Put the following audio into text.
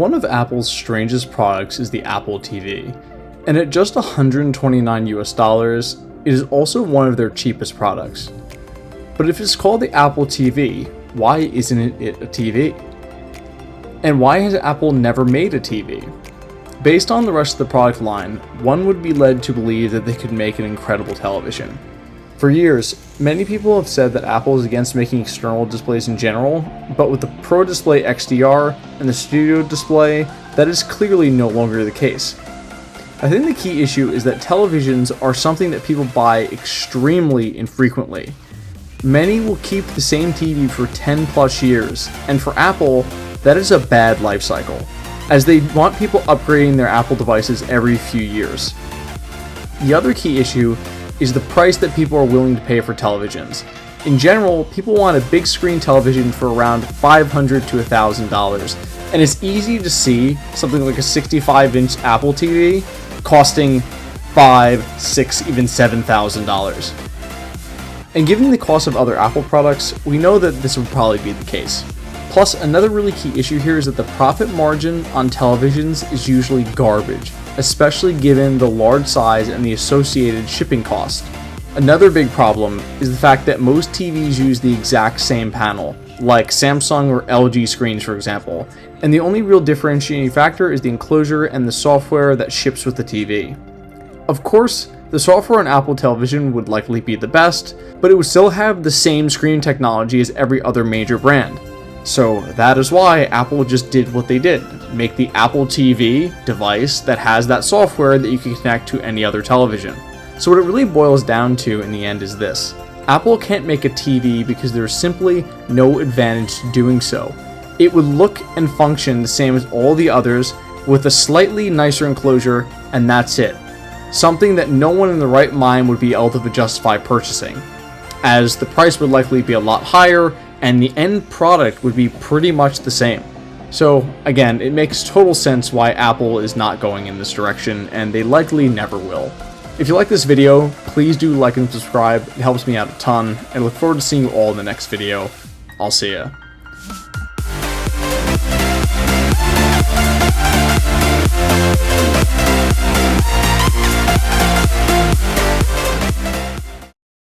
one of Apple's strangest products is the Apple TV, and at just $129 it is also one of their cheapest products. But if it's called the Apple TV, why isn't it a TV? And why has Apple never made a TV? Based on the rest of the product line, one would be led to believe that they could make an incredible television. For years, many people have said that Apple is against making external displays in general, but with the Pro Display XDR and the Studio Display, that is clearly no longer the case. I think the key issue is that televisions are something that people buy extremely infrequently. Many will keep the same TV for 10 plus years, and for Apple, that is a bad life cycle, as they want people upgrading their Apple devices every few years. The other key issue is the price that people are willing to pay for televisions. In general, people want a big screen television for around $500 to $1,000, and it's easy to see something like a 65-inch Apple TV costing $5,000, $6,000, even $7,000. And given the cost of other Apple products, we know that this would probably be the case. Plus, another really key issue here is that the profit margin on televisions is usually garbage, especially given the large size and the associated shipping cost. Another big problem is the fact that most TVs use the exact same panel, like Samsung or LG screens for example, and the only real differentiating factor is the enclosure and the software that ships with the TV. Of course, the software on Apple television would likely be the best, but it would still have the same screen technology as every other major brand. So that is why Apple just did what they did, make the Apple TV device that has that software that you can connect to any other television. So what it really boils down to in the end is this: Apple can't make a TV because there's simply no advantage to doing so. It would look and function the same as all the others with a slightly nicer enclosure, and that's it. Something that no one in the right mind would be able to justify purchasing, as the price would likely be a lot higher and the end product would be pretty much the same. So again, it makes total sense why Apple is not going in this direction, and they likely never will. If you like this video, please do like and subscribe. It helps me out a ton, and I look forward to seeing you all in the next video. I'll see ya.